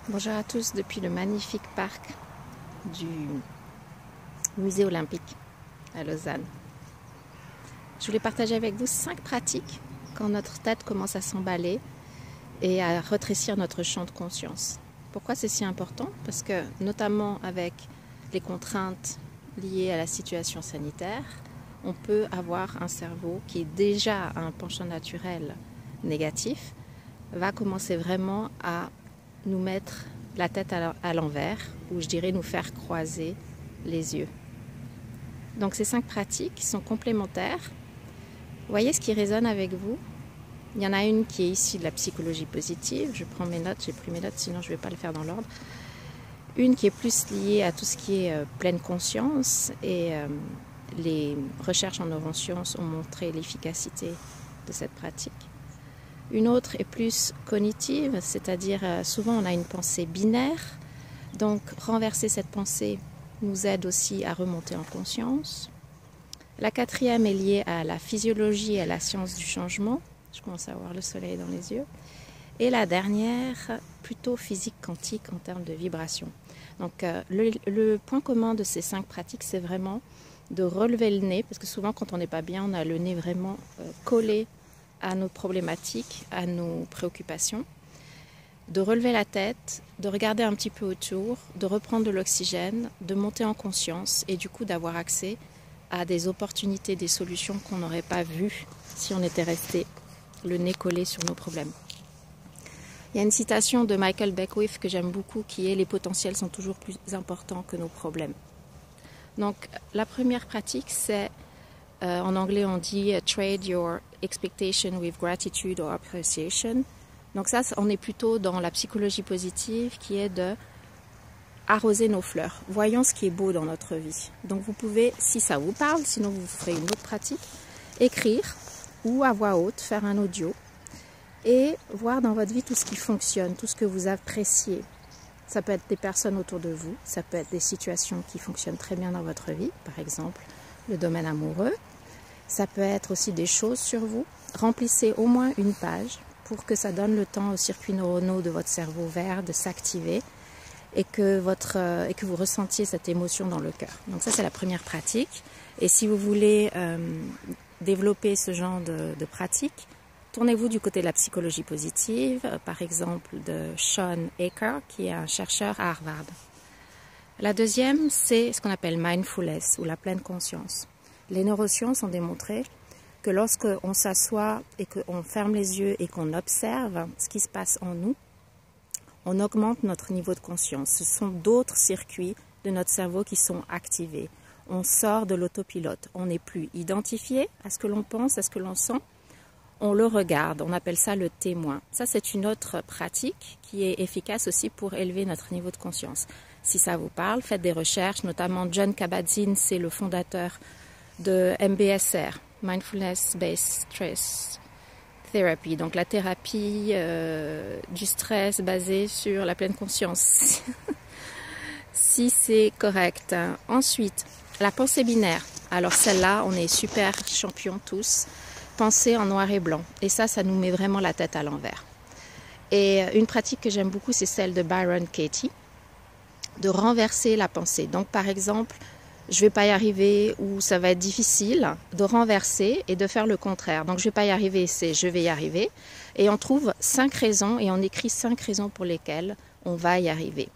Bonjour à tous depuis le magnifique parc du musée olympique à Lausanne. Je voulais partager avec vous 5 pratiques quand notre tête commence à s'emballer et à rétrécir notre champ de conscience. Pourquoi c'est si important? Parce que notamment avec les contraintes liées à la situation sanitaire, on peut avoir un cerveau qui est déjà à un penchant naturel négatif, va commencer vraiment à nous mettre la tête à l'envers, ou je dirais nous faire croiser les yeux. Donc ces 5 pratiques sont complémentaires. Voyez ce qui résonne avec vous. Il y en a une qui est issue de la psychologie positive. Je prends mes notes, j'ai pris mes notes, sinon je ne vais pas le faire dans l'ordre. Une qui est plus liée à tout ce qui est pleine conscience, et les recherches en neurosciences ont montré l'efficacité de cette pratique. Une autre est plus cognitive, c'est-à-dire souvent on a une pensée binaire, donc renverser cette pensée nous aide aussi à remonter en conscience. La 4e est liée à la physiologie et à la science du changement. Je commence à avoir le soleil dans les yeux. Et la dernière, plutôt physique quantique en termes de vibration. Donc le point commun de ces 5 pratiques, c'est vraiment de relever le nez, parce que souvent quand on n'est pas bien, on a le nez vraiment collé à nos problématiques, à nos préoccupations, de relever la tête, de regarder un petit peu autour, de reprendre de l'oxygène, de monter en conscience et du coup d'avoir accès à des opportunités, des solutions qu'on n'aurait pas vues si on était resté le nez collé sur nos problèmes. Il y a une citation de Michael Beckwith que j'aime beaucoup qui est « Les potentiels sont toujours plus importants que nos problèmes ». Donc la première pratique c'est en anglais, on dit « trade your expectation with gratitude or appreciation ». Donc ça, on est plutôt dans la psychologie positive qui est de arroser nos fleurs. Voyons ce qui est beau dans notre vie. Donc vous pouvez, si ça vous parle, sinon vous ferez une autre pratique, écrire ou à voix haute, faire un audio et voir dans votre vie tout ce qui fonctionne, tout ce que vous appréciez. Ça peut être des personnes autour de vous, ça peut être des situations qui fonctionnent très bien dans votre vie, par exemple le domaine amoureux. Ça peut être aussi des choses sur vous. Remplissez au moins une page pour que ça donne le temps aux circuits neuronaux de votre cerveau vert de s'activer et que vous ressentiez cette émotion dans le cœur. Donc ça, c'est la première pratique. Et si vous voulez développer ce genre de pratique, tournez-vous du côté de la psychologie positive, par exemple de Shawn Achor, qui est un chercheur à Harvard. La deuxième, c'est ce qu'on appelle mindfulness ou la pleine conscience. Les neurosciences ont démontré que lorsqu'on s'assoit et qu'on ferme les yeux et qu'on observe ce qui se passe en nous, on augmente notre niveau de conscience. Ce sont d'autres circuits de notre cerveau qui sont activés. On sort de l'autopilote. On n'est plus identifié à ce que l'on pense, à ce que l'on sent. On le regarde. On appelle ça le témoin. Ça, c'est une autre pratique qui est efficace aussi pour élever notre niveau de conscience. Si ça vous parle, faites des recherches. Notamment Jon Kabat-Zinn, c'est le fondateur de MBSR, Mindfulness Based Stress Therapy, donc la thérapie du stress basée sur la pleine conscience, si c'est correct. Ensuite, la pensée binaire. Alors celle-là, on est super champions tous. Penser en noir et blanc. Et ça nous met vraiment la tête à l'envers. Et une pratique que j'aime beaucoup, c'est celle de Byron Katie, de renverser la pensée. Donc par exemple, je ne vais pas y arriver ou ça va être difficile, de renverser et de faire le contraire. Donc je ne vais pas y arriver, c'est je vais y arriver. Et on trouve 5 raisons et on écrit 5 raisons pour lesquelles on va y arriver.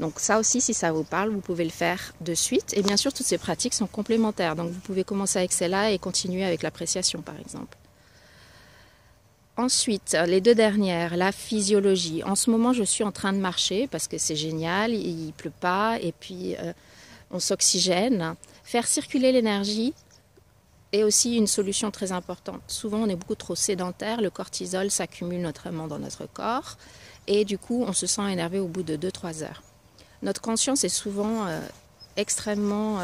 Donc ça aussi, si ça vous parle, vous pouvez le faire de suite. Et bien sûr, toutes ces pratiques sont complémentaires. Donc vous pouvez commencer avec celle-là et continuer avec l'appréciation, par exemple. Ensuite, les 2 dernières, la physiologie. En ce moment, je suis en train de marcher parce que c'est génial, il ne pleut pas et puis on s'oxygène. Faire circuler l'énergie est aussi une solution très importante. Souvent, on est beaucoup trop sédentaire, le cortisol s'accumule notamment dans notre corps et du coup, on se sent énervé au bout de 2-3 heures. Notre conscience est souvent extrêmement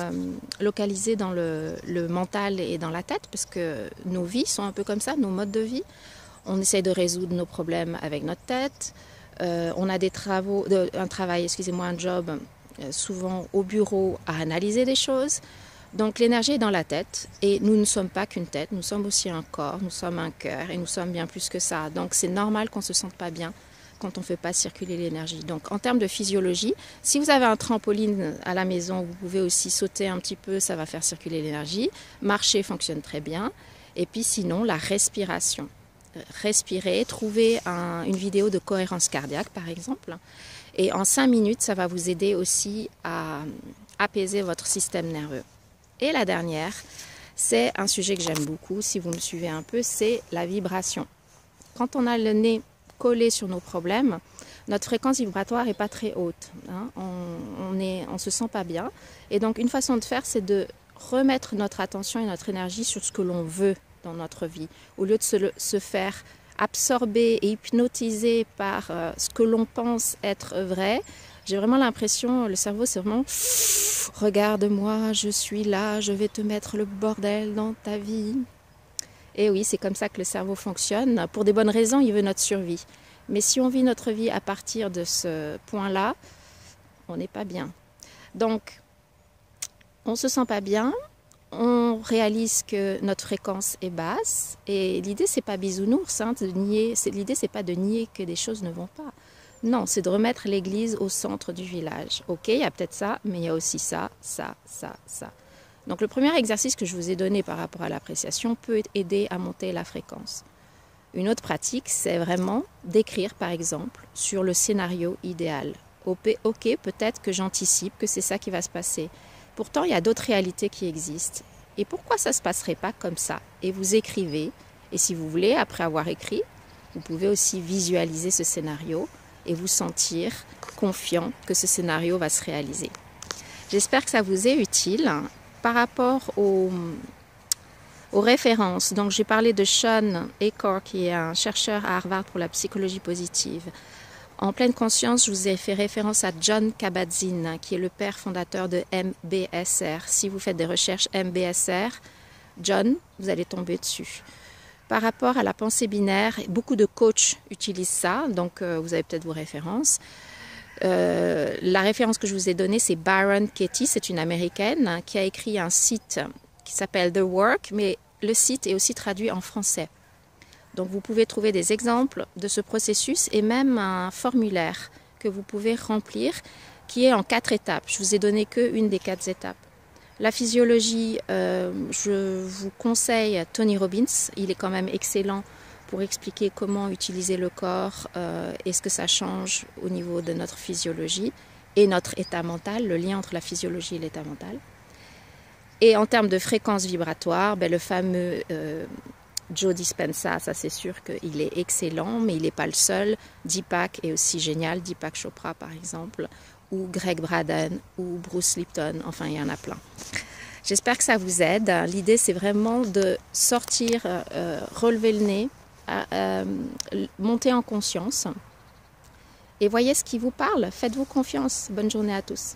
localisée dans le mental et dans la tête parce que nos vies sont un peu comme ça, nos modes de vie. On essaie de résoudre nos problèmes avec notre tête. On a un job souvent au bureau à analyser des choses. Donc l'énergie est dans la tête et nous ne sommes pas qu'une tête, nous sommes aussi un corps, nous sommes un cœur et nous sommes bien plus que ça. Donc c'est normal qu'on ne se sente pas bien quand on ne fait pas circuler l'énergie. Donc en termes de physiologie, si vous avez un trampoline à la maison, vous pouvez aussi sauter un petit peu, ça va faire circuler l'énergie. Marcher fonctionne très bien. Et puis sinon, la respiration. Respirer, trouver une vidéo de cohérence cardiaque par exemple. Et en 5 minutes, ça va vous aider aussi à apaiser votre système nerveux. Et la dernière, c'est un sujet que j'aime beaucoup, si vous me suivez un peu, c'est la vibration. Quand on a le nez collé sur nos problèmes, notre fréquence vibratoire n'est pas très haute. Hein. On se sent pas bien. Et donc une façon de faire, c'est de remettre notre attention et notre énergie sur ce que l'on veut dans notre vie, au lieu de se faire absorber et hypnotiser par ce que l'on pense être vrai. J'ai vraiment l'impression, le cerveau c'est vraiment « regarde-moi, je suis là, je vais te mettre le bordel dans ta vie ». Et oui, c'est comme ça que le cerveau fonctionne. Pour des bonnes raisons, il veut notre survie. Mais si on vit notre vie à partir de ce point-là, on n'est pas bien. Donc, on ne se sent pas bien. On réalise que notre fréquence est basse et l'idée c'est pas bisounours, hein, l'idée c'est pas de nier que des choses ne vont pas. Non, c'est de remettre l'église au centre du village. Ok, il y a peut-être ça, mais il y a aussi ça. Donc le premier exercice que je vous ai donné par rapport à l'appréciation peut aider à monter la fréquence. Une autre pratique, c'est vraiment d'écrire par exemple sur le scénario idéal. Ok, peut-être que j'anticipe que c'est ça qui va se passer. Pourtant, il y a d'autres réalités qui existent. Et pourquoi ça ne se passerait pas comme ça? Et vous écrivez. Et si vous voulez, après avoir écrit, vous pouvez aussi visualiser ce scénario et vous sentir confiant que ce scénario va se réaliser. J'espère que ça vous est utile. Par rapport aux références, donc j'ai parlé de Sean Achor, qui est un chercheur à Harvard pour la psychologie positive. En pleine conscience, je vous ai fait référence à Jon Kabat-Zinn, qui est le père fondateur de MBSR. Si vous faites des recherches MBSR, John, vous allez tomber dessus. Par rapport à la pensée binaire, beaucoup de coachs utilisent ça, donc vous avez peut-être vos références. La référence que je vous ai donnée, c'est Byron Katie, c'est une américaine qui a écrit un site qui s'appelle The Work, mais le site est aussi traduit en français. Donc vous pouvez trouver des exemples de ce processus et même un formulaire que vous pouvez remplir qui est en 4 étapes. Je vous ai donné qu'une des 4 étapes. La physiologie, je vous conseille Tony Robbins, il est quand même excellent pour expliquer comment utiliser le corps et ce que ça change au niveau de notre physiologie et notre état mental, le lien entre la physiologie et l'état mental. Et en termes de fréquence vibratoire, le fameux Joe Dispenza, ça c'est sûr qu'il est excellent, mais il n'est pas le seul. Deepak est aussi génial, Deepak Chopra par exemple, ou Greg Braden, ou Bruce Lipton, enfin il y en a plein. J'espère que ça vous aide. L'idée c'est vraiment de sortir, relever le nez, monter en conscience et voyez ce qui vous parle. Faites-vous confiance. Bonne journée à tous.